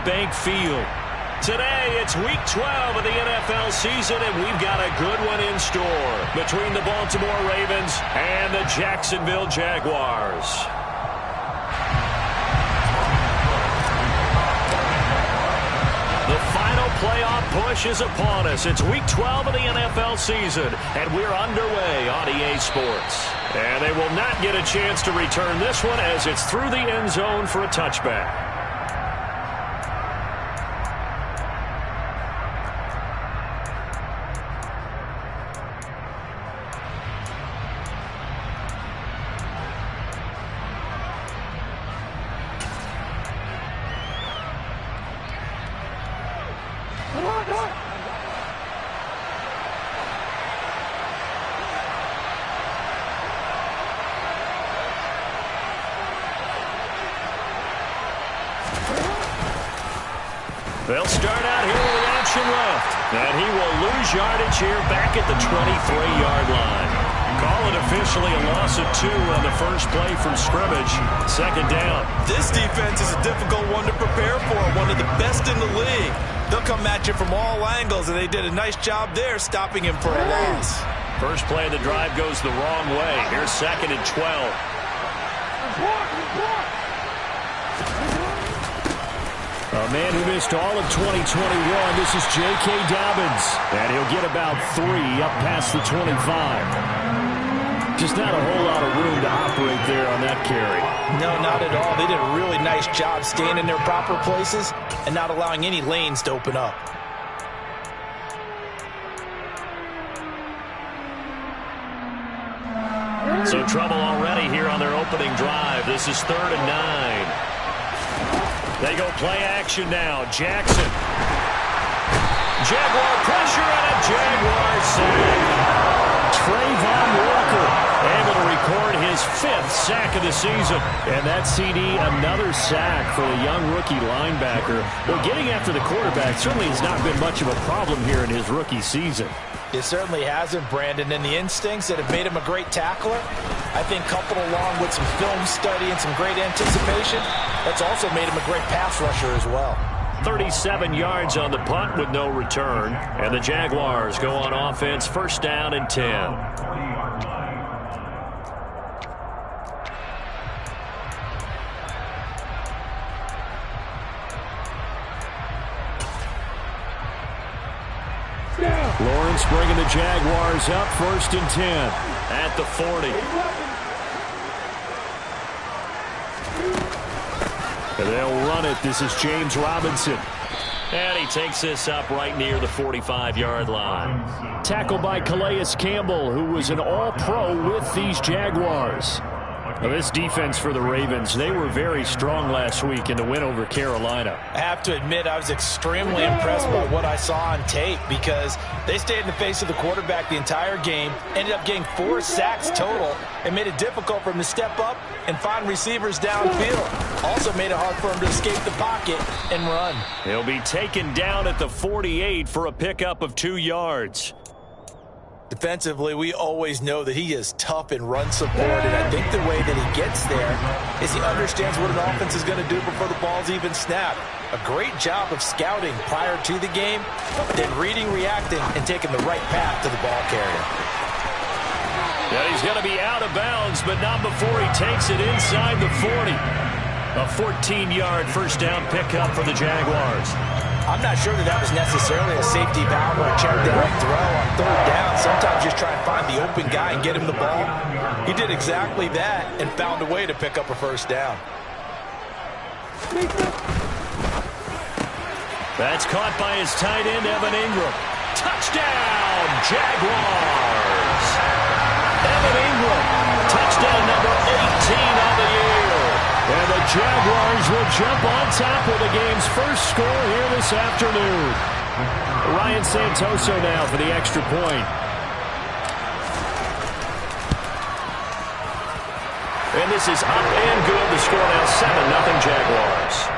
Bank Field. Today, it's Week 12 of the NFL season, and we've got a good one in store between the Baltimore Ravens and the Jacksonville Jaguars. The final playoff push is upon us. It's Week 12 of the NFL season, and we're underway on EA Sports. And they will not get a chance to return this one as it's through the end zone for a touchback. They'll start out here with the option left. And he will lose yardage here back at the 23-yard line. Call it officially a loss of 2 on the first play from scrimmage. Second down. This defense is a difficult one to prepare for. One of the best in the league. They'll come at you from all angles, and they did a nice job there stopping him for a loss. First play of the drive goes the wrong way. Here's 2nd and 12. A man who missed all of 2021, this is J.K. Dobbins. And he'll get about 3 up past the 25. Just not a whole lot of room to operate there on that carry. No, not at all. They did a really nice job staying in their proper places and not allowing any lanes to open up. So trouble already here on their opening drive. This is 3rd and 9. They go play action now. Jackson. Jaguar pressure and a Jaguar sack. Trayvon Walker able to record his 5th sack of the season. And that CD, another sack for the young rookie linebacker. Well, getting after the quarterback certainly has not been much of a problem here in his rookie season. It certainly hasn't, Brandon, and the instincts that have made him a great tackler, I think coupled along with some film study and some great anticipation, that's also made him a great pass rusher as well. 37 yards on the punt with no return, and the Jaguars go on offense, 1st down and 10. Lawrence bringing the Jaguars up, 1st and 10 at the 40. And they'll run it. This is James Robinson. And he takes this up right near the 45-yard line. Tackled by Calais Campbell, who was an all-pro with these Jaguars. Now, this defense for the Ravens, they were very strong last week in the win over Carolina. I have to admit, I was extremely impressed by what I saw on tape because they stayed in the face of the quarterback the entire game, ended up getting 4 sacks total, and made it difficult for him to step up and find receivers downfield. Also made it hard for him to escape the pocket and run. He'll be taken down at the 48 for a pickup of 2 yards. Defensively, we always know that he is tough and run support, and I think the way that he gets there is he understands what an offense is going to do before the ball's even snapped. A great job of scouting prior to the game, then reading, reacting, and taking the right path to the ball carrier. Yeah, he's going to be out of bounds, but not before he takes it inside the 40. A 14-yard first down pickup for the Jaguars. I'm not sure that was necessarily a safety valve or a check down throw on 3rd down. Sometimes just try and find the open guy and get him the ball. He did exactly that and found a way to pick up a 1st down. That's caught by his tight end, Evan Ingram. Touchdown, Jaguars! Evan Ingram, touchdown number 18 on the year. And the Jaguars will jump on top with the game's first score here this afternoon. Ryan Santoso now for the extra point. And this is up and good. The score now 7-0 Jaguars.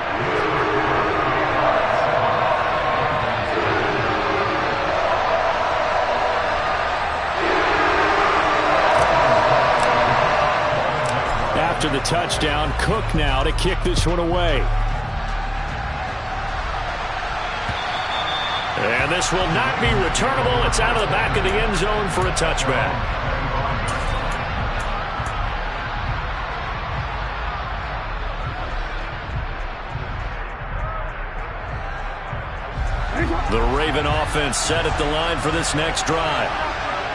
After the touchdown, Cook now to kick this one away. And this will not be returnable. It's out of the back of the end zone for a touchback. The Raven offense set at the line for this next drive.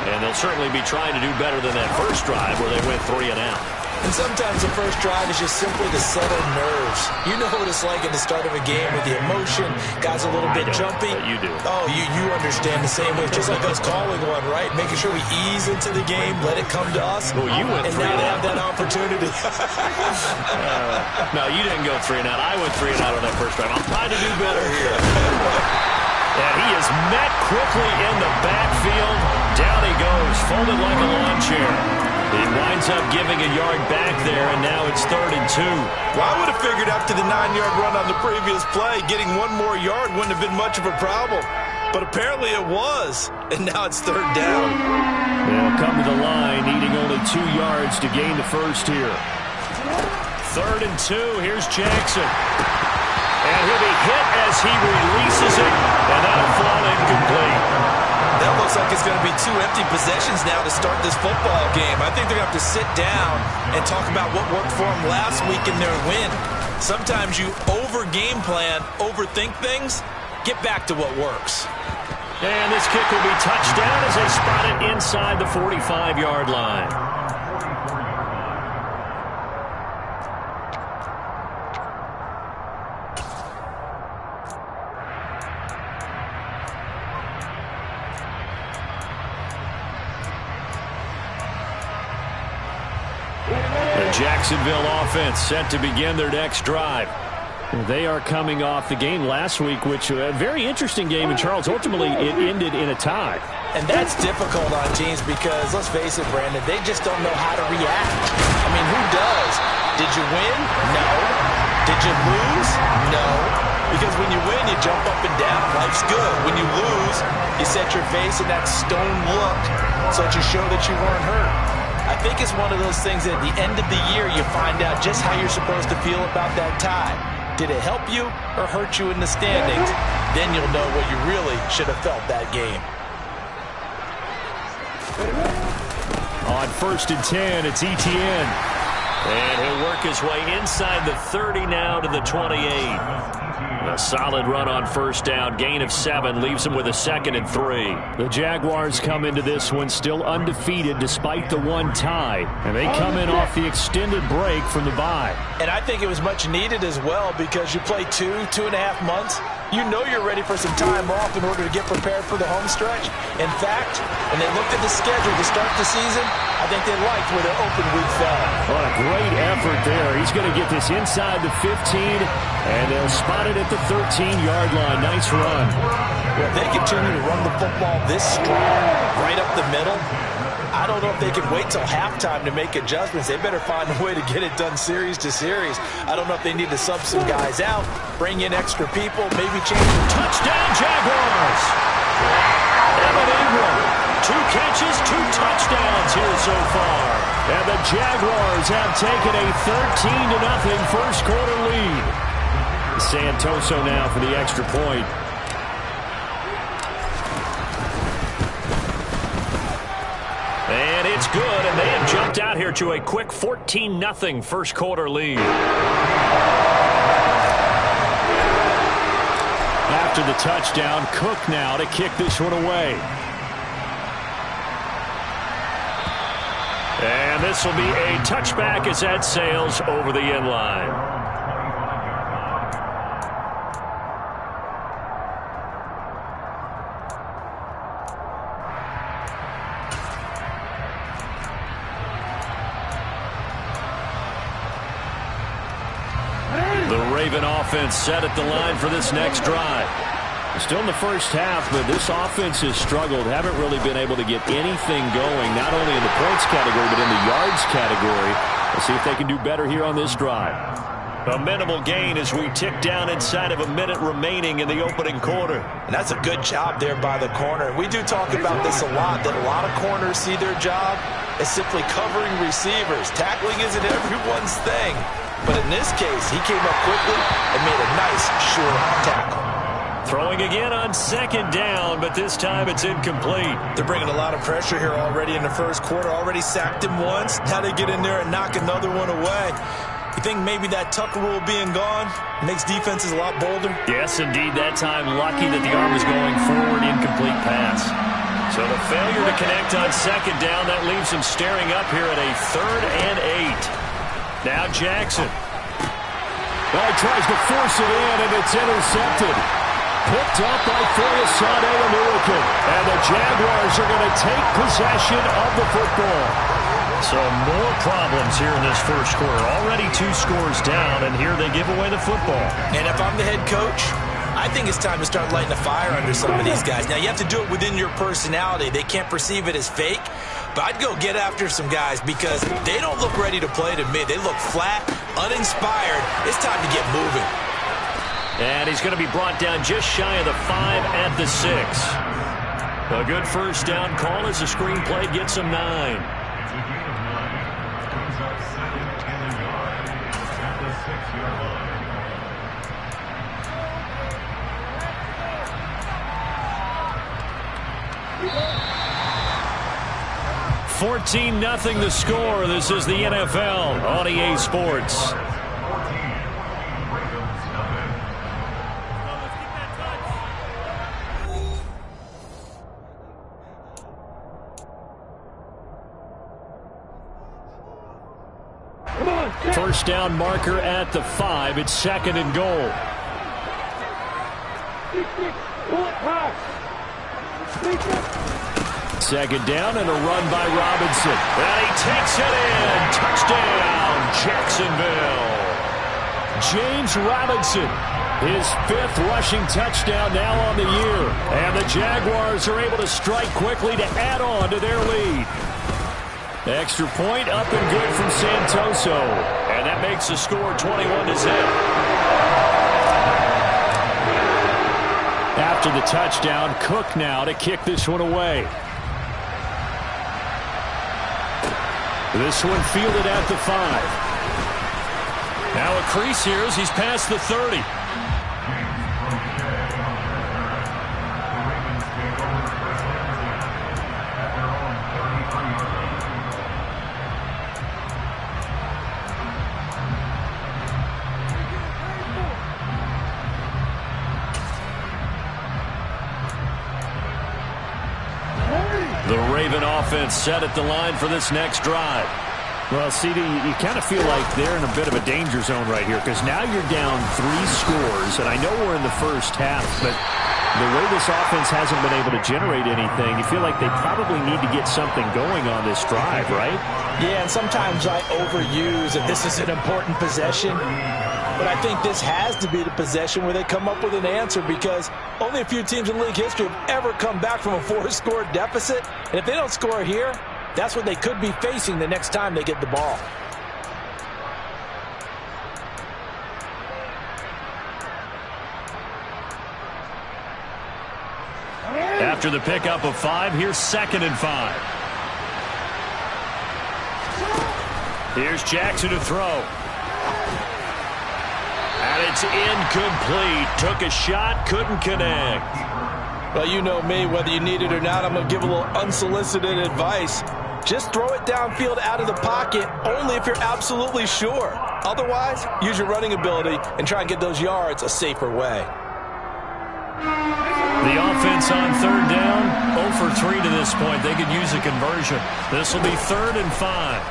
And they'll certainly be trying to do better than that first drive where they went 3 and out. And sometimes the first drive is just simply to settle nerves. You know what it's like at the start of a game with the emotion. Guys a little bit jumpy. You do. Oh, you understand the same way. Just like us calling one, right? Making sure we ease into the game, let it come to us. Well, you went 3 and out. And now they have that opportunity. No, you didn't go 3 and out. I went 3 and out on that first drive. I'm trying to do better here. And he is met quickly in the backfield. Down he goes, folded like a lawn chair. He winds up giving a yard back there, and now it's 3rd and 2. Well, I would have figured after the 9-yard run on the previous play, getting 1 more yard wouldn't have been much of a problem. But apparently it was, and now it's 3rd down. They'll come to the line, needing only 2 yards to gain the first here. 3rd and 2, here's Jackson. And he'll be hit as he releases it, and that'll fall incomplete. That looks like it's going to be 2 empty possessions now to start this football game. I think they're going to have to sit down and talk about what worked for them last week in their win. Sometimes you over-game plan, overthink things. Get back to what works. And this kick will be touchdown as they spot it inside the 45-yard line. Jacksonville offense set to begin their next drive. They are coming off the game last week, which a very interesting game in Charles. Ultimately, it ended in a tie. And that's difficult on teams because, let's face it, Brandon, they just don't know how to react. I mean, who does? Did you win? No. Did you lose? No. Because when you win, you jump up and down. Life's good. When you lose, you set your face in that stone look so that you show that you weren't hurt. I think it's one of those things that at the end of the year you find out just how you're supposed to feel about that tie. Did it help you or hurt you in the standings? Then you'll know what you really should have felt that game. On 1st and 10, it's Etienne. And he'll work his way inside the 30 now to the 28. A solid run on 1st down. Gain of 7 leaves him with a 2nd and 3. The Jaguars come into this one still undefeated despite the 1 tie. And they come in off the extended break from the bye. And I think it was much needed as well because you play 2.5 months. You know you're ready for some time off in order to get prepared for the home stretch. In fact, when they looked at the schedule to start the season, I think they liked where their open week fell. What a great effort there. He's going to get this inside the 15, and they'll spot it at the 13-yard line. Nice run. Well, if they continue to run the football this strong, right up the middle, I don't know if they can wait till halftime to make adjustments. They better find a way to get it done series to series. I don't know if they need to sub some guys out, bring in extra people, maybe change them. Touchdown, Jaguars! Evan Ingram, 2 catches, 2 touchdowns here so far. And the Jaguars have taken a 13-0 first quarter lead. Santoso now for the extra point. And it's good, and they have jumped out here to a quick 14-0 first quarter lead. After the touchdown, Cook now to kick this one away. And this will be a touchback as that sails over the end line. The Raven offense set at the line for this next drive. Still in the first half, but this offense has struggled. Haven't really been able to get anything going, not only in the points category, but in the yards category. Let's see if they can do better here on this drive. A minimal gain as we tick down inside of a minute remaining in the opening quarter. And that's a good job there by the corner. We do talk about this a lot, that a lot of corners see their job as simply covering receivers. Tackling isn't everyone's thing. But in this case, he came up quickly and made a nice, short tackle. Throwing again on second down, but this time it's incomplete. They're bringing a lot of pressure here already in the first quarter. Already sacked him once. Now they get in there and knock another one away. You think maybe that Tucker rule being gone makes defenses a lot bolder? Yes, indeed. That time lucky that the arm was going forward. Incomplete pass. So the failure to connect on second down, that leaves him staring up here at a 3rd and 8. Now Jackson. Well, he tries to force it in, and it's intercepted. Picked up by Foyesade American. And the Jaguars are going to take possession of the football. So more problems here in this first quarter. Already 2 scores down, and here they give away the football. And if I'm the head coach, I think it's time to start lighting a fire under some of these guys. Now, you have to do it within your personality. They can't perceive it as fake. But I'd go get after some guys because they don't look ready to play to me. They look flat, uninspired. It's time to get moving. And he's going to be brought down just shy of the 5 at the 6. A good first down call as the screen play gets him 9. 14-0 the score. This is the NFL on EA Sports. First down marker at the 5. It's 2nd and goal. Second down and a run by Robinson. And he takes it in. Touchdown, Jacksonville. James Robinson, his 5th rushing touchdown now on the year. And the Jaguars are able to strike quickly to add on to their lead. Extra point up and good from Santoso. And that makes the score 21-0. After the touchdown, Cook now to kick this one away. This one fielded at the 5. Now a crease here as he's past the 30. The Raven offense set at the line for this next drive. Well, CD, you kind of feel like they're in a bit of a danger zone right here because now you're down 3 scores, and I know we're in the first half, but the way this offense hasn't been able to generate anything, you feel like they probably need to get something going on this drive, right? Yeah, and sometimes I overuse if this is an important possession. But I think this has to be the possession where they come up with an answer because only a few teams in league history have ever come back from a 4-score deficit. And if they don't score here, that's what they could be facing the next time they get the ball. After the pickup of 5, here's 2nd and 5. Here's Jackson to throw. And it's incomplete. Took a shot, couldn't connect. Well, you know me, whether you need it or not, I'm going to give a little unsolicited advice. Just throw it downfield out of the pocket, only if you're absolutely sure. Otherwise, use your running ability and try and get those yards a safer way. The offense on 3rd down, 0 for 3 to this point. They could use a conversion. This will be 3rd and 5.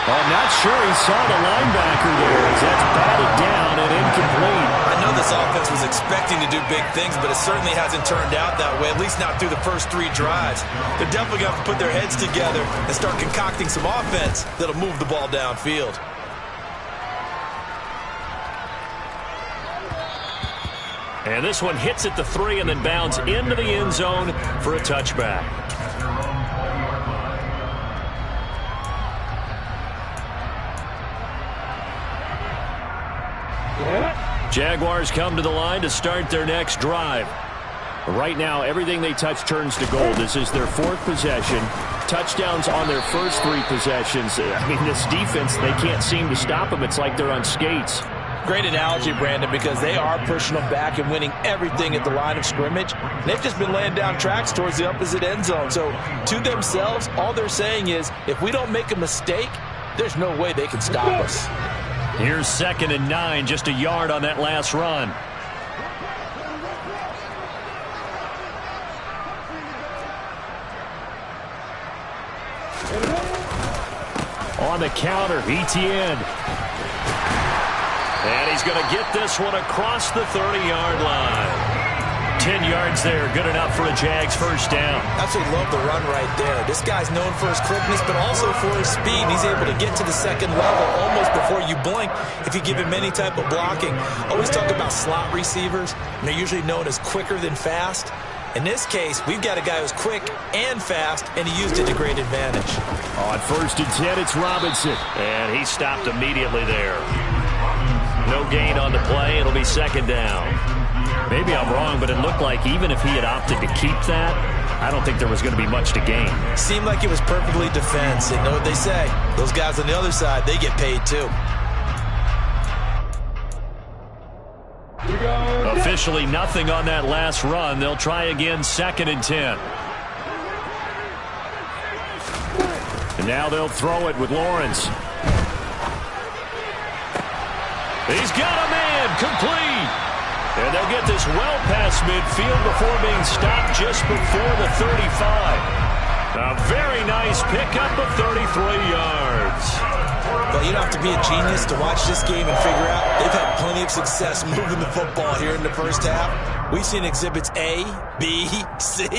I'm not sure he saw the linebacker there as that's batted down and incomplete. I know this offense was expecting to do big things, but it certainly hasn't turned out that way, at least not through the first 3 drives. They're definitely going to have to put their heads together and start concocting some offense that'll move the ball downfield. And this one hits at the 3 and then bounds into the end zone for a touchback. Jaguars come to the line to start their next drive. Right now, everything they touch turns to gold. This is their 4th possession. Touchdowns on their first 3 possessions. I mean, this defense, they can't seem to stop them. It's like they're on skates. Great analogy, Brandon, because they are pushing them back and winning everything at the line of scrimmage. They've just been laying down tracks towards the opposite end zone. So to themselves, all they're saying is, if we don't make a mistake, there's no way they can stop us. Here's 2nd and 9, just a yard on that last run. On the counter, Etienne. And he's going to get this one across the 30-yard line. 10 yards there, good enough for a Jags first down. Absolutely love the run right there. This guy's known for his quickness, but also for his speed. He's able to get to the second level almost before you blink if you give him any type of blocking. Always talk about slot receivers, and they're usually known as quicker than fast. In this case, we've got a guy who's quick and fast, and he used it to great advantage. On 1st and 10, it's Robinson. And he stopped immediately there. No gain on the play. It'll be 2nd down. Maybe I'm wrong, but it looked like even if he had opted to keep that, I don't think there was going to be much to gain. Seemed like it was perfectly defense. And know what they say? Those guys on the other side, they get paid too. Officially nothing on that last run. They'll try again, 2nd and 10. And now they'll throw it with Lawrence. He's got a man, complete. And they'll get this well past midfield before being stopped just before the 35. A very nice pickup of 33 yards. Well, you don't have to be a genius to watch this game and figure out they've had plenty of success moving the football here in the first half. We've seen exhibits A, B, C,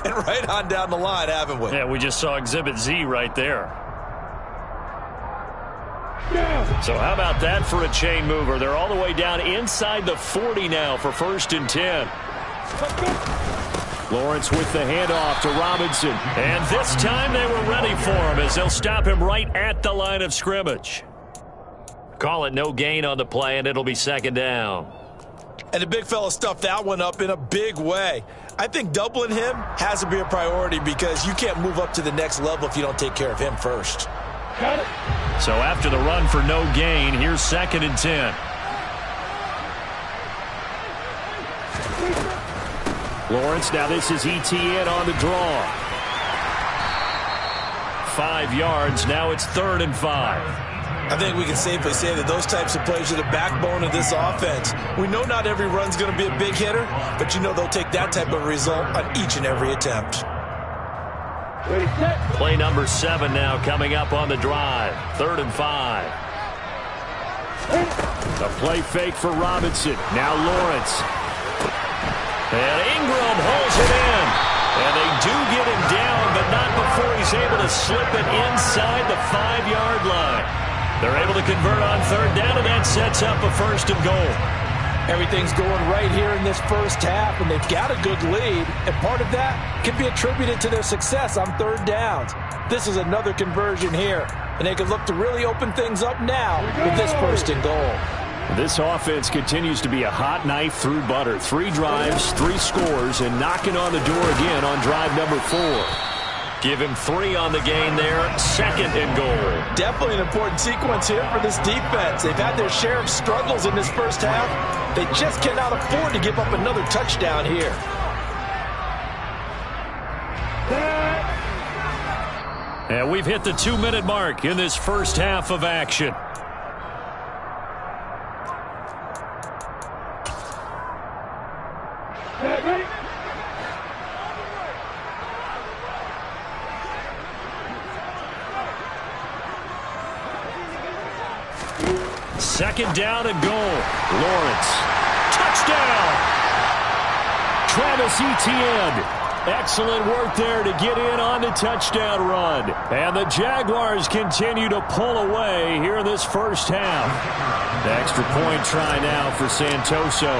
and right on down the line, haven't we? Yeah, we just saw exhibit Z right there. So how about that for a chain mover? They're all the way down inside the 40 now for 1st and 10. Lawrence with the handoff to Robinson. And this time they were ready for him as they'll stop him right at the line of scrimmage. Call it no gain on the play, and it'll be 2nd down. And the big fella stuffed that one up in a big way. I think doubling him has to be a priority because you can't move up to the next level if you don't take care of him first. So after the run for no gain, here's 2nd and 10. Lawrence, now this is Etienne on the draw. 5 yards, now it's 3rd and 5. I think we can safely say that those types of plays are the backbone of this offense. We know not every run's going to be a big hitter, but you know they'll take that type of result on each and every attempt. Play number 7 now coming up on the drive. 3rd and 5. A play fake for Robinson. Now Lawrence. And Ingram holds it in. And they do get him down, but not before he's able to slip it inside the 5-yard line. They're able to convert on 3rd down, and that sets up a 1st and goal. Everything's going right here in this first half, and they've got a good lead. And part of that can be attributed to their success on 3rd downs. This is another conversion here, and they can look to really open things up now with this 1st and goal. This offense continues to be a hot knife through butter. 3 drives, 3 scores, and knocking on the door again on drive number 4. Give him 3 on the gain there. 2nd and goal. Definitely an important sequence here for this defense. They've had their share of struggles in this first half. They just cannot afford to give up another touchdown here. And we've hit the 2-minute mark in this first half of action. Second down and goal. Lawrence. Touchdown! Travis Etienne. Excellent work there to get in on the touchdown run. And the Jaguars continue to pull away here in this first half. The extra point try now for Santoso.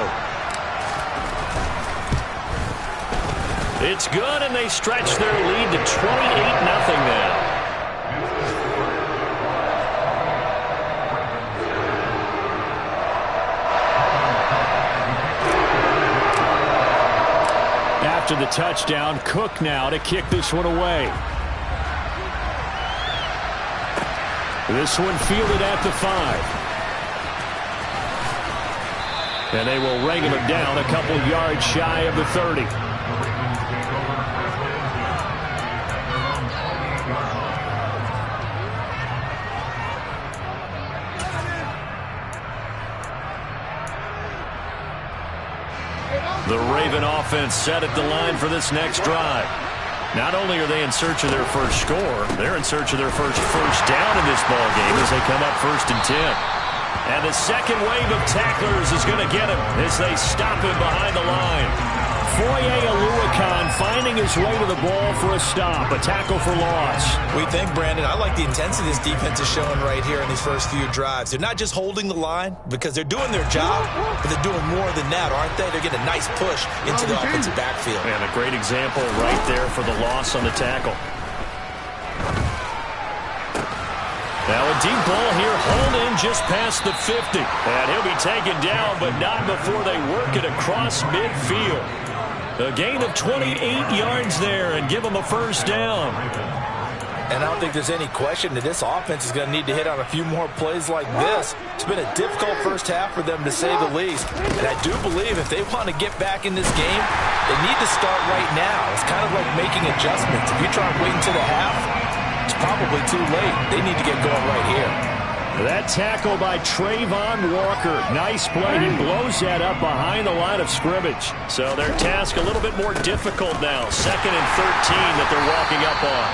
It's good, and they stretch their lead to 28-0 now. After the touchdown, Cook now to kick this one away. This one fielded at the 5. And they will ring him down a couple yards shy of the 30. The Raven offense set at the line for this next drive. Not only are they in search of their first score, they're in search of their first down in this ball game as they come up 1st and 10. And the second wave of tacklers is going to get him as they stop him behind the line. Foye Oluokun finding his way to the ball for a stop, a tackle for loss. We think, Brandon, I like the intensity this defense is showing right here in these first few drives. They're not just holding the line because they're doing their job, but they're doing more than that, aren't they? They're getting a nice push into the offensive backfield. And a great example right there for the loss on the tackle. Now a deep ball here, hauled in just past the 50. And he'll be taken down, but not before they work it across midfield. A gain of 28 yards there and give them a first down. And I don't think there's any question that this offense is going to need to hit on a few more plays like this. It's been a difficult first half for them, to say the least. And I do believe if they want to get back in this game, they need to start right now. It's kind of like making adjustments. If you try to wait until the half, it's probably too late. They need to get going right here. That tackle by Trayvon Walker. Nice play. He blows that up behind the line of scrimmage. So their task a little bit more difficult now. 2nd and 13 that they're walking up on.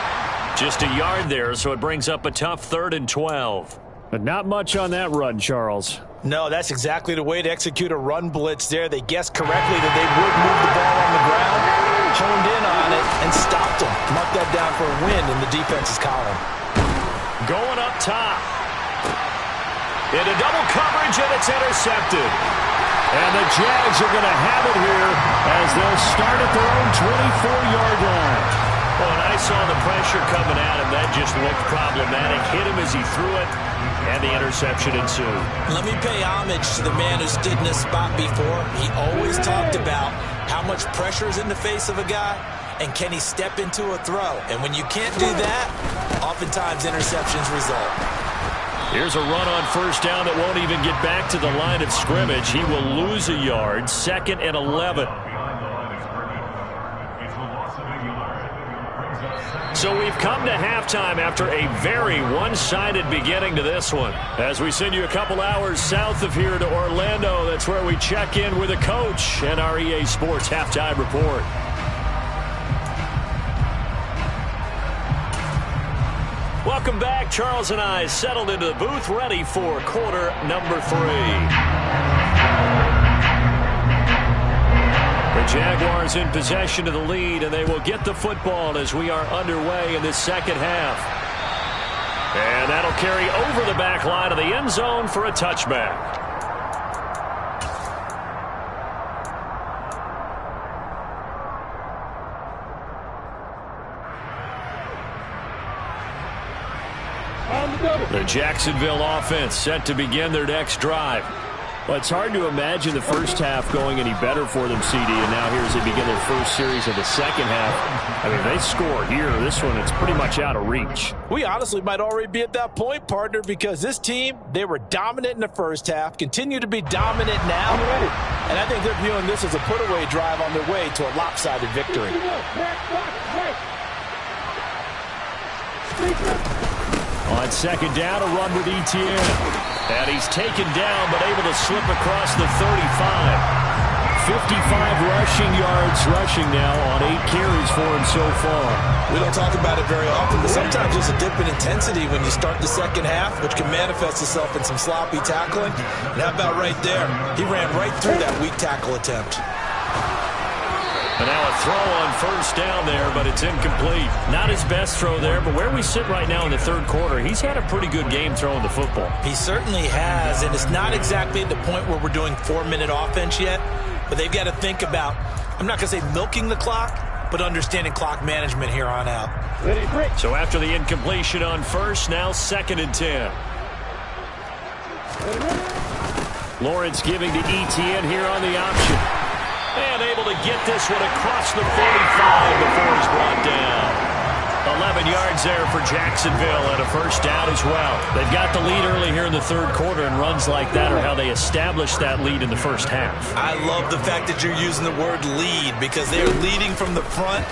Just a yard there, so it brings up a tough 3rd and 12. But not much on that run, Charles. No, that's exactly the way to execute a run blitz there. They guessed correctly that they would move the ball on the ground, honed in on it, and stopped them. Mark that down for a win in the defense's column. Going up top. Into double coverage, and it's intercepted. And the Jags are going to have it here as they'll start at their own 24-yard line. Well, when I saw the pressure coming at him, that just looked problematic. Hit him as he threw it, and the interception ensued. Let me pay homage to the man who stood in this spot before. He always talked about how much pressure is in the face of a guy, and can he step into a throw. And when you can't do that, oftentimes interceptions result. Here's a run on first down that won't even get back to the line of scrimmage. He will lose a yard. 2nd and 11. So we've come to halftime after a very one-sided beginning to this one. As we send you a couple hours south of here to Orlando, that's where we check in with a coach and our EA Sports Halftime Report. Welcome back. Charles and I settled into the booth, ready for quarter number 3. The Jaguars in possession of the lead, and they will get the football as we are underway in this second half. And that'll carry over the back line of the end zone for a touchback. The Jacksonville offense set to begin their next drive. Well, it's hard to imagine the first half going any better for them, CD, and now here as they begin their first series of the second half. I mean, they score here. This one, it's pretty much out of reach. We honestly might already be at that point, partner, because this team, they were dominant in the first half, continue to be dominant now, and I think they're viewing this as a put-away drive on their way to a lopsided victory. On second down, a run with Etienne. And he's taken down, but able to slip across the 35. 55 rushing yards rushing now on 8 carries for him so far. We don't talk about it very often, but sometimes there's a dip in intensity when you start the second half, which can manifest itself in some sloppy tackling. And how about right there? He ran right through that weak tackle attempt. And now a throw on first down there, but it's incomplete. Not his best throw there, but where we sit right now in the third quarter, he's had a pretty good game throwing the football. He certainly has, and it's not exactly at the point where we're doing 4-minute offense yet, but they've got to think about, I'm not going to say milking the clock, but understanding clock management here on out. So after the incompletion on first, now 2nd and 10. Lawrence giving to Etienne here on the option. And able to get this one across the 45 before he's brought down. 11 yards there for Jacksonville and a first down as well. They've got the lead early here in the third quarter, and runs like that are how they established that lead in the first half. I love the fact that you're using the word lead because they're leading from the front.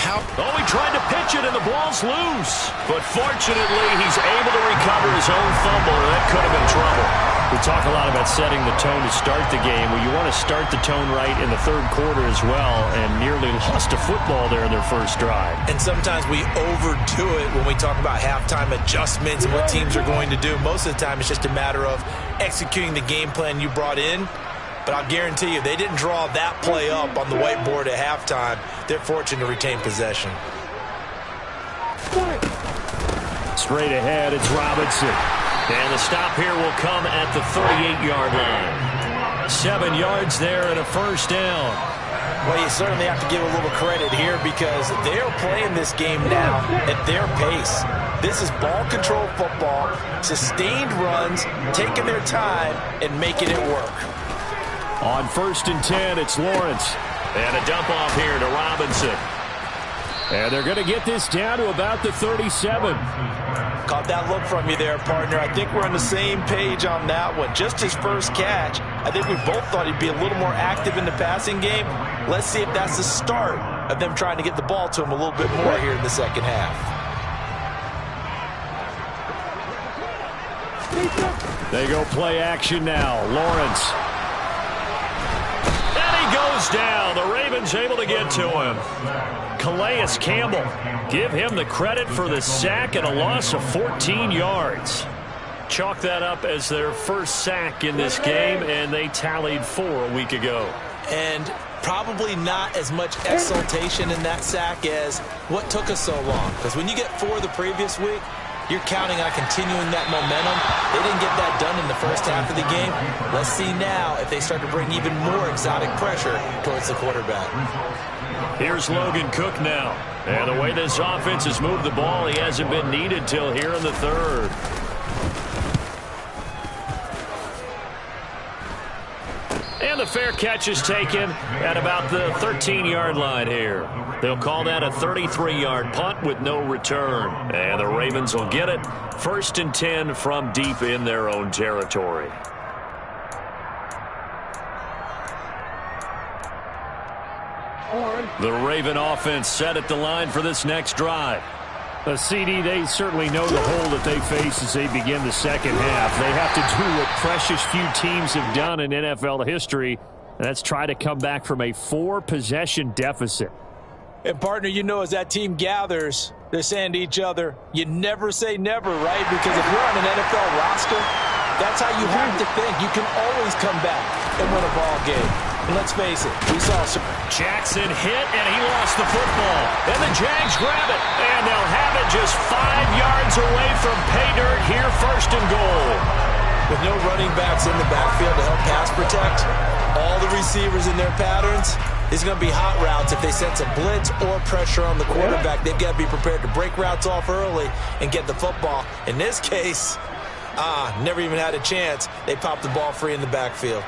Oh, he tried to pitch it, and the ball's loose. But fortunately, he's able to recover his own fumble, or that could have been trouble. We talk a lot about setting the tone to start the game. Well, you want to start the tone right in the third quarter as well, and nearly lost a football there in their first drive. And sometimes we overdo it when we talk about halftime adjustments and what teams are going to do. Most of the time, it's just a matter of executing the game plan you brought in. But I'll guarantee you, they didn't draw that play up on the whiteboard at halftime. They're fortunate to retain possession. Straight ahead, it's Robinson. And the stop here will come at the 38-yard line. 7 yards there and a first down. Well, you certainly have to give a little credit here because they're playing this game now at their pace. This is ball control football, sustained runs, taking their time, and making it work. On 1st and 10, it's Lawrence. And a dump off here to Robinson. And they're going to get this down to about the 37. Caught that look from you there, partner. I think we're on the same page on that one. Just his first catch. I think we both thought he'd be a little more active in the passing game. Let's see if that's the start of them trying to get the ball to him a little bit more here in the second half. They go play action now. Lawrence. Goes down. The Ravens able to get to him. Calais Campbell. Give him the credit for the sack and a loss of 14 yards. Chalk that up as their first sack in this game, and they tallied 4 a week ago. And probably not as much exultation in that sack as what took us so long. Because when you get 4 the previous week, you're counting on continuing that momentum. They didn't get that done in the first half of the game. Let's see now if they start to bring even more exotic pressure towards the quarterback. Here's Logan Cook now. And the way this offense has moved the ball, he hasn't been needed till here in the third. And the fair catch is taken at about the 13-yard line here. They'll call that a 33-yard punt with no return. And the Ravens will get it. 1st and 10 from deep in their own territory. The Raven offense set at the line for this next drive. A CD, they certainly know the hole that they face as they begin the second half. They have to do what precious few teams have done in NFL history, and that's try to come back from a 4-possession deficit. And, partner, you know as that team gathers, they're saying to each other, you never say never, right? Because if you're on an NFL roster, that's how you have to think. You can always come back and win a ball game. And let's face it, we saw some... Jackson hit, and he lost the football. And the Jags grab it, and they'll have it just 5 yards away from pay dirt here, 1st and goal. With no running backs in the backfield to help pass protect, all the receivers in their patterns, it's going to be hot routes. If they sense a blitz or pressure on the quarterback, they've got to be prepared to break routes off early and get the football. In this case, never even had a chance. They popped the ball free in the backfield.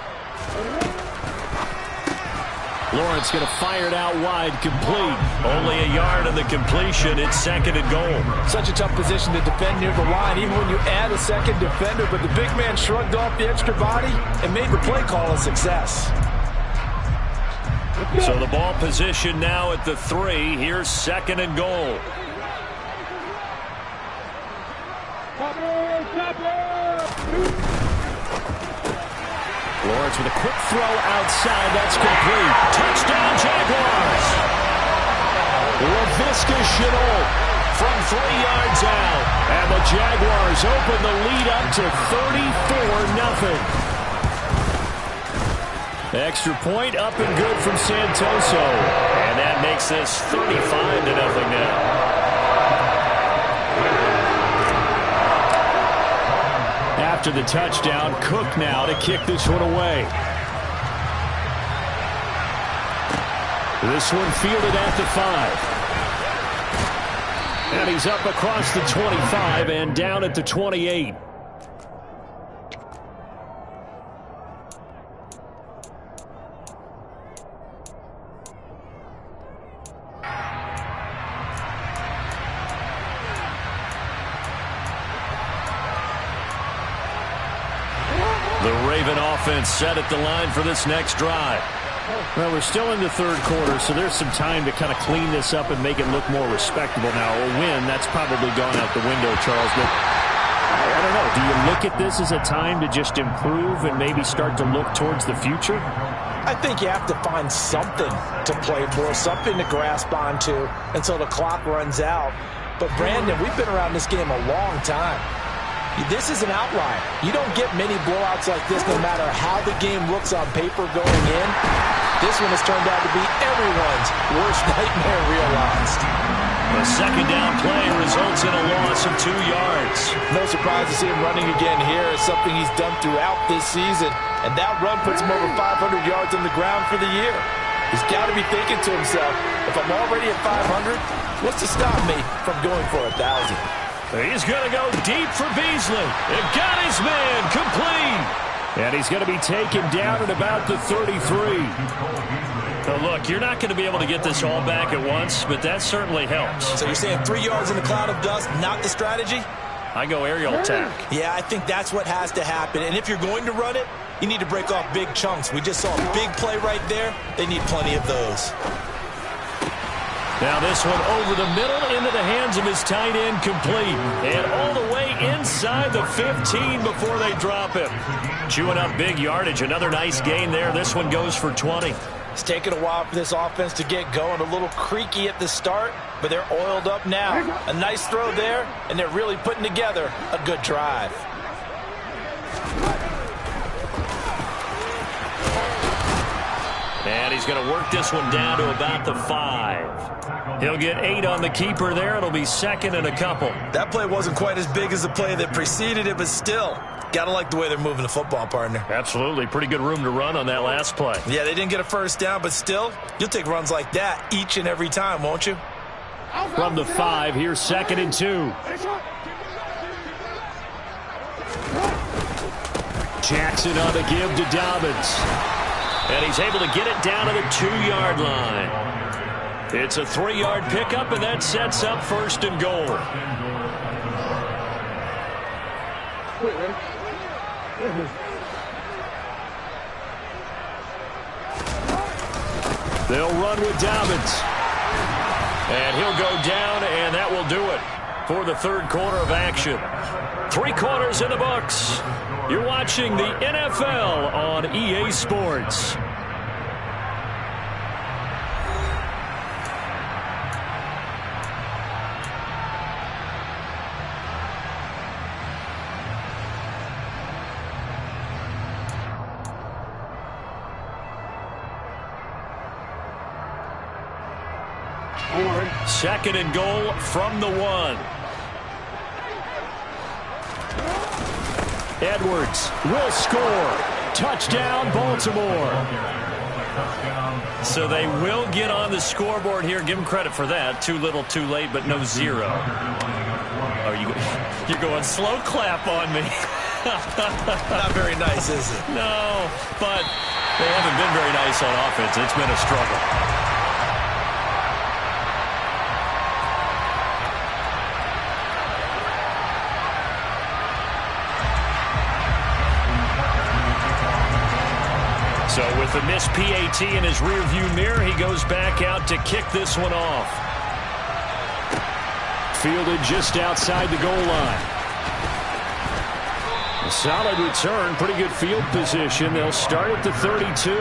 Lawrence going to fire it out wide, complete. Only a yard of the completion. It's 2nd and goal. Such a tough position to defend near the line, even when you add a second defender. But the big man shrugged off the extra body and made the play call a success. So the ball position now at the 3. Here's 2nd and goal. Lawrence with a quick throw outside. That's complete. Touchdown, Jaguars. Laviska Shenault from 3 yards out. And the Jaguars open the lead up to 34-0. Extra point up and good from Santoso. And that makes this 35-0 now. After the touchdown, Cook now to kick this one away. This one fielded at the 5. And he's up across the 25 and down at the 28. offense set at the line for this next drive. Well, we're still in the third quarter, so there's some time to kind of clean this up and make it look more respectable. Now, a win, that's probably gone out the window, Charles, but I don't know. Do you look at this as a time to just improve and maybe start to look towards the future? I think you have to find something to play for, something to grasp onto until the clock runs out. But, Brandon, we've been around this game a long time. This is an outlier. You don't get many blowouts like this no matter how the game looks on paper going in. This one has turned out to be everyone's worst nightmare realized. The second down play results in a loss of 2 yards. No surprise to see him running again here. It's something he's done throughout this season. And that run puts him over 500 yards on the ground for the year. He's got to be thinking to himself, if I'm already at 500, what's to stop me from going for 1,000? He's going to go deep for Beasley. It got his man complete. And he's going to be taken down at about the 33. Now look, you're not going to be able to get this all back at once, but that certainly helps. So you're saying 3 yards in a cloud of dust, not the strategy? I go aerial attack. Yeah, I think that's what has to happen. And if you're going to run it, you need to break off big chunks. We just saw a big play right there. They need plenty of those. Now this one over the middle into the hands of his tight end, complete. And all the way inside the 15 before they drop him. Chewing up big yardage. Another nice gain there. This one goes for 20. It's taken a while for this offense to get going. A little creaky at the start, but they're oiled up now. A nice throw there, and they're really putting together a good drive. And he's going to work this one down to about the 5. He'll get 8 on the keeper there. It'll be second and a couple. That play wasn't quite as big as the play that preceded it, but still, got to like the way they're moving the football, partner. Absolutely. Pretty good room to run on that last play. Yeah, they didn't get a first down, but still, you'll take runs like that each and every time, won't you? From the 5, here's second and 2. Jackson on the give to Dobbins. And he's able to get it down to the 2-yard line. It's a 3-yard pickup, and that sets up first and goal. They'll run with Dobbins. And he'll go down, and that will do it for the third quarter of action. 3 quarters in the books. You're watching the NFL on EA Sports. Second and goal from the 1. Edwards will score. Touchdown, Baltimore. So they will get on the scoreboard here. Give them credit for that. Too little, too late, but no 0. Oh, you're going slow clap on me. Not very nice, is it? No, but they haven't been very nice on offense. It's been a struggle. So with the missed PAT in his rearview mirror, he goes back out to kick this one off. Fielded just outside the goal line. A solid return, pretty good field position. They'll start at the 32.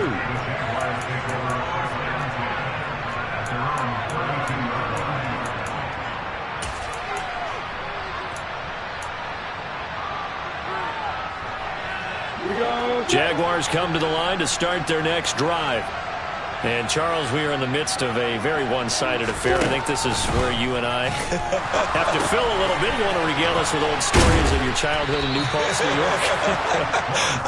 Jaguars come to the line to start their next drive. And, Charles, we are in the midst of a very one-sided affair. I think this is where you and I have to fill a little bit. You want to regale us with old stories of your childhood in New Paltz, New York?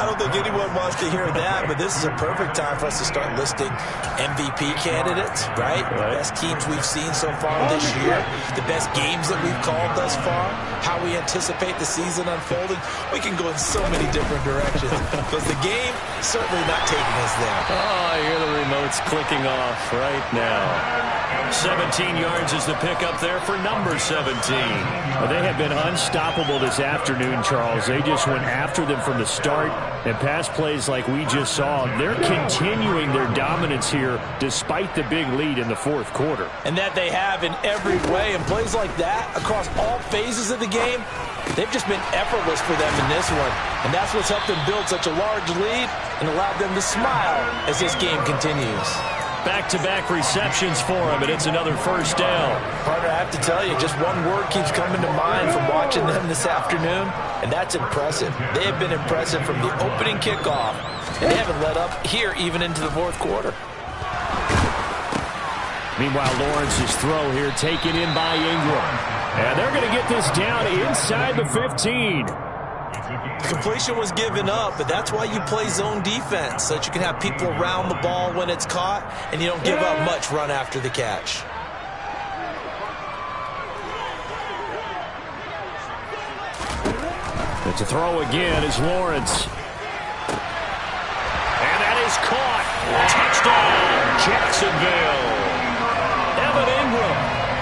I don't think anyone wants to hear that, but this is a perfect time for us to start listing MVP candidates, right? The best teams we've seen so far this year, the best games that we've called thus far, how we anticipate the season unfolding. We can go in so many different directions because the game certainly not taking us there. Oh, I hear the remotes clicking off right now. 17 yards is the pickup there for number 17. Well, they have been unstoppable this afternoon, Charles. They just went after them from the start, and pass plays like we just saw. They're continuing their dominance here despite the big lead in the fourth quarter. And that they have in every way. And plays like that across all phases of the game, they've just been effortless for them in this one. And that's what's helped them build such a large lead and allowed them to smile as this game continues. Back-to-back receptions for him, and it's another first down. Partner, I have to tell you, just one word keeps coming to mind from watching them this afternoon, and that's impressive. They have been impressive from the opening kickoff, and they haven't let up here even into the fourth quarter. Meanwhile, Lawrence's throw here taken in by Ingram. And they're going to get this down inside the 15. Completion was given up, but that's why you play zone defense, so that you can have people around the ball when it's caught, and you don't give up much run after the catch. It's a throw again is Lawrence. And that is caught. Touchdown, Jacksonville. Evan Ingram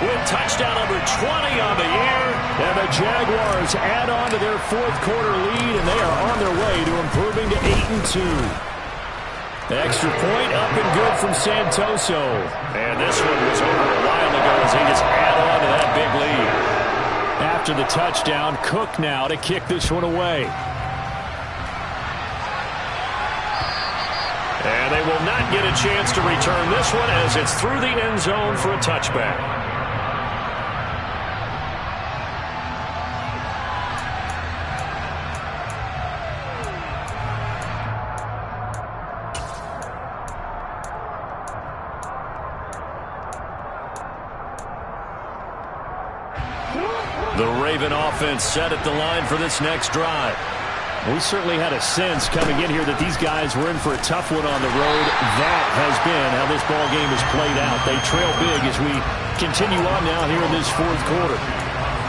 with touchdown number 20 on the year. And the Jaguars add on to their fourth quarter lead, and they are on their way to improving to 8-2. Extra point up and good from Santoso. And this one was over a while ago as they just add on to that big lead. After the touchdown, Cook now to kick this one away. And they will not get a chance to return this one as it's through the end zone for a touchback. The Raven offense set at the line for this next drive. We certainly had a sense coming in here that these guys were in for a tough one on the road. That has been how this ball game has played out. They trail big as we continue on now here in this fourth quarter.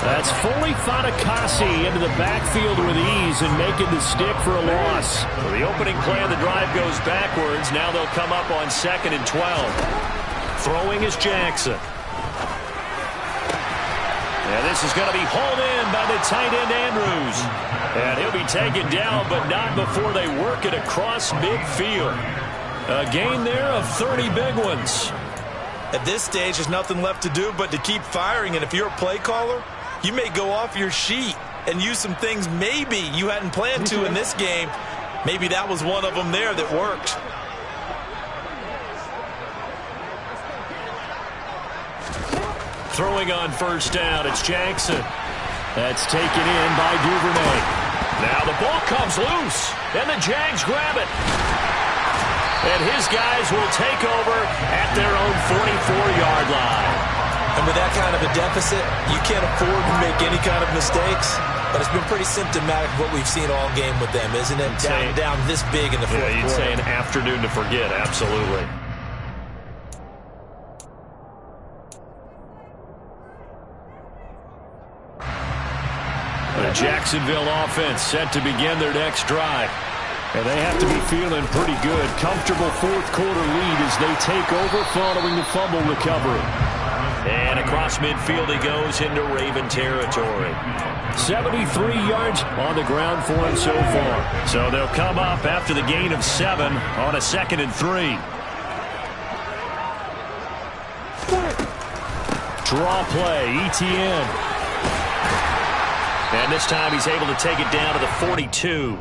That's fully Fatukasi into the backfield with ease and making the stick for a loss. Well, the opening play of the drive goes backwards. Now they'll come up on 2nd and 12. Throwing is Jackson. And this is going to be hauled in by the tight end Andrews. And he'll be taken down, but not before they work it across midfield. A gain there of 30 big ones. At this stage, there's nothing left to do but to keep firing. And if you're a play caller, you may go off your sheet and use some things maybe you hadn't planned to in this game. Maybe that was one of them there that worked. Throwing on first down, it's Jackson. That's taken in by Duvernay. Now the ball comes loose, and the Jags grab it. And his guys will take over at their own 44-yard line. And with that kind of a deficit, you can't afford to make any kind of mistakes. But it's been pretty symptomatic of what we've seen all game with them, isn't it? Down this big in the fourth quarter. You'd say an afternoon to forget, absolutely. The Jacksonville offense set to begin their next drive. And they have to be feeling pretty good. Comfortable fourth quarter lead as they take over following the fumble recovery. And across midfield he goes into Raven territory. 73 yards on the ground for him so far. So they'll come up after the gain of 7 on a 2nd and 3. Draw play, ETN. And this time he's able to take it down to the 42.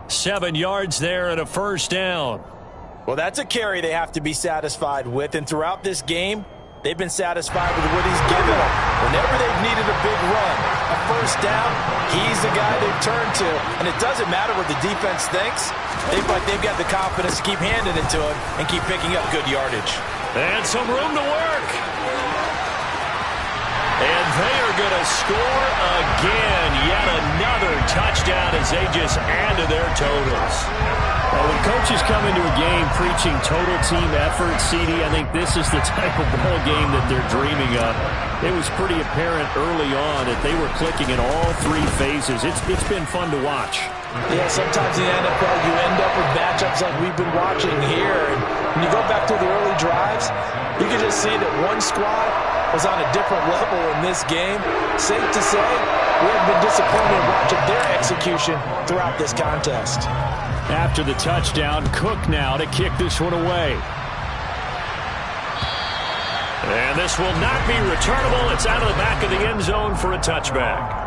7 yards there and a first down. Well, that's a carry they have to be satisfied with. And throughout this game, they've been satisfied with what he's given them. Whenever they've needed a big run, a first down, he's the guy they've turned to. And it doesn't matter what the defense thinks. They feel like they've got the confidence to keep handing it to him and keep picking up good yardage. And some room to work. And they are going to score again. Yet another touchdown as they just add to their totals. Well, when coaches come into a game preaching total team effort, CD, I think this is the type of ball game that they're dreaming of. It was pretty apparent early on that they were clicking in all 3 phases. It's been fun to watch. Yeah, sometimes in the NFL you end up with matchups like we've been watching here. And when you go back to the early drives, you can just see that one squad was on a different level in this game. Safe to say, we have been disappointed in watching their execution throughout this contest. After the touchdown, Cook now to kick this one away. And this will not be returnable. It's out of the back of the end zone for a touchback.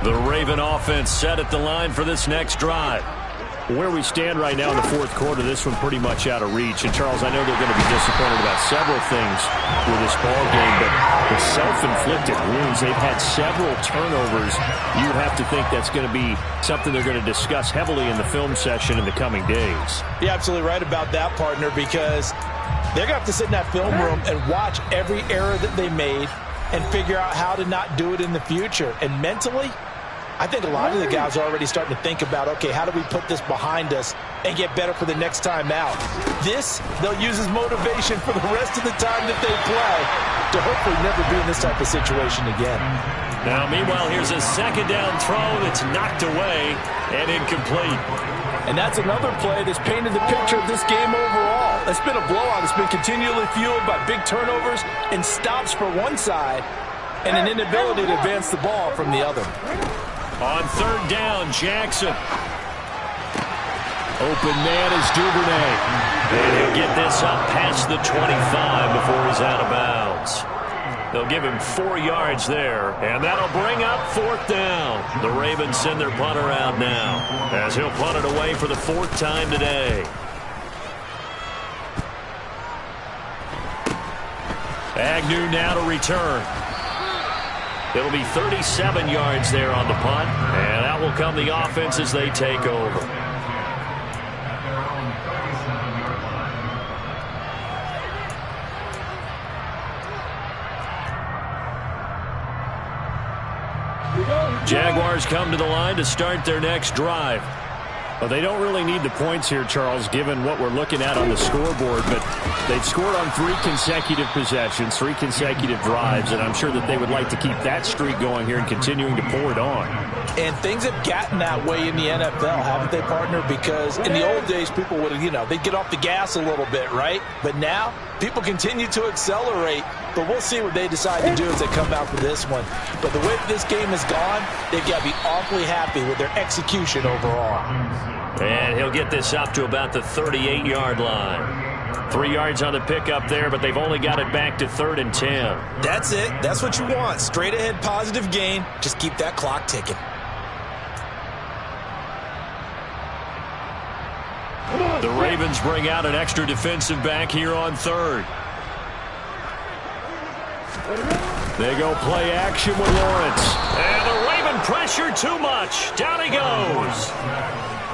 The Raven offense set at the line for this next drive. Where we stand right now in the fourth quarter, this one pretty much out of reach. And, Charles, I know they're going to be disappointed about several things with this ball game, but the self-inflicted wounds, they've had several turnovers. You have to think that's going to be something they're going to discuss heavily in the film session in the coming days. You're absolutely right about that, partner, because they're going to have to sit in that film room and watch every error that they made and figure out how to not do it in the future. And mentally, I think a lot of the guys are already starting to think about, okay, how do we put this behind us and get better for the next time out? This, they'll use as motivation for the rest of the time that they play to hopefully never be in this type of situation again. Now, meanwhile, here's a second down throw that's knocked away and incomplete. And that's another play that's painted the picture of this game overall. It's been a blowout. It's been continually fueled by big turnovers and stops for one side and an inability to advance the ball from the other. On third down, Jackson. Open man is Duvernay. And he'll get this up past the 25 before he's out of bounds. They'll give him 4 yards there, and that'll bring up fourth down. The Ravens send their punter out now, as he'll punt it away for the 4th time today. Agnew now to return. It'll be 37 yards there on the punt, and out will come the offense as they take over. Jaguars come to the line to start their next drive. Well, they don't really need the points here, Charles, given what we're looking at on the scoreboard, but they've scored on 3 consecutive possessions, 3 consecutive drives, and I'm sure that they would like to keep that streak going here and continuing to pour it on. And things have gotten that way in the NFL, haven't they, partner? Because in the old days, people would, they'd get off the gas a little bit, right? But now, people continue to accelerate, but we'll see what they decide to do as they come out for this one. But the way this game has gone, they've got to be awfully happy with their execution overall. And he'll get this up to about the 38-yard line. 3 yards on the pickup there, but they've only got it back to 3rd and 10. That's it. That's what you want. Straight ahead positive gain. Just keep that clock ticking. The Ravens bring out an extra defensive back here on 3rd. They go play action with Lawrence. And the Raven pressure too much. Down he goes.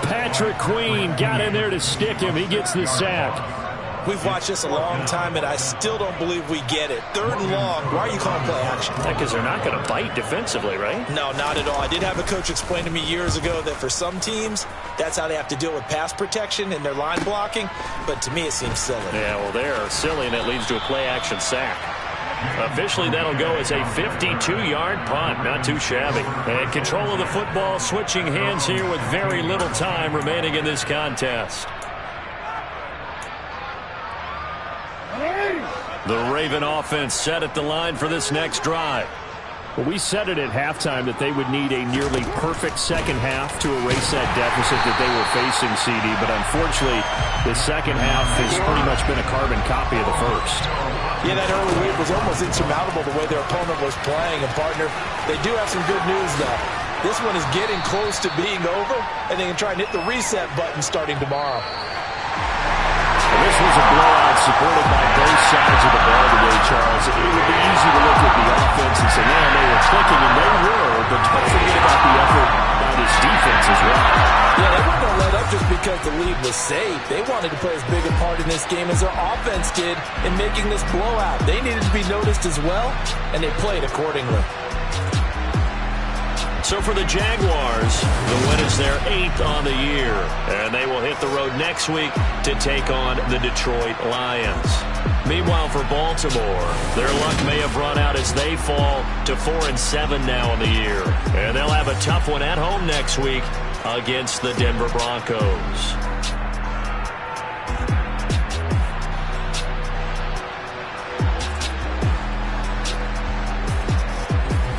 Patrick Queen got in there to stick him. He gets the sack. We've watched this a long time, and I still don't believe we get it. 3rd and long. Why are you calling play action? Because they're not going to bite defensively, right? No, not at all. I did have a coach explain to me years ago that for some teams, that's how they have to deal with pass protection and their line blocking. But to me, it seems silly. Yeah, well, they're silly, and it leads to a play action sack. Officially, that'll go as a 52-yard punt. Not too shabby. And control of the football, switching hands here with very little time remaining in this contest. The Raven offense set at the line for this next drive. Well, we said it at halftime that they would need a nearly perfect second half to erase that deficit that they were facing, CD. But unfortunately, the second half has pretty much been a carbon copy of the first. Yeah, that early lead was almost insurmountable the way their opponent was playing. And, partner, they do have some good news, though. This one is getting close to being over, and they can try and hit the reset button starting tomorrow. This was a blowout supported by both sides of the ball today, Charles. It would be easy to look at the offense and say, man, they were clicking, and they were, but don't forget about the effort by this defense as well. Yeah, they weren't going to let up just because the lead was safe. They wanted to play as big a part in this game as their offense did in making this blowout. They needed to be noticed as well, and they played accordingly. So for the Jaguars, the win is their 8th on the year, and they will hit the road next week to take on the Detroit Lions. Meanwhile, for Baltimore, their luck may have run out as they fall to 4-7 now in the year, and they'll have a tough one at home next week against the Denver Broncos.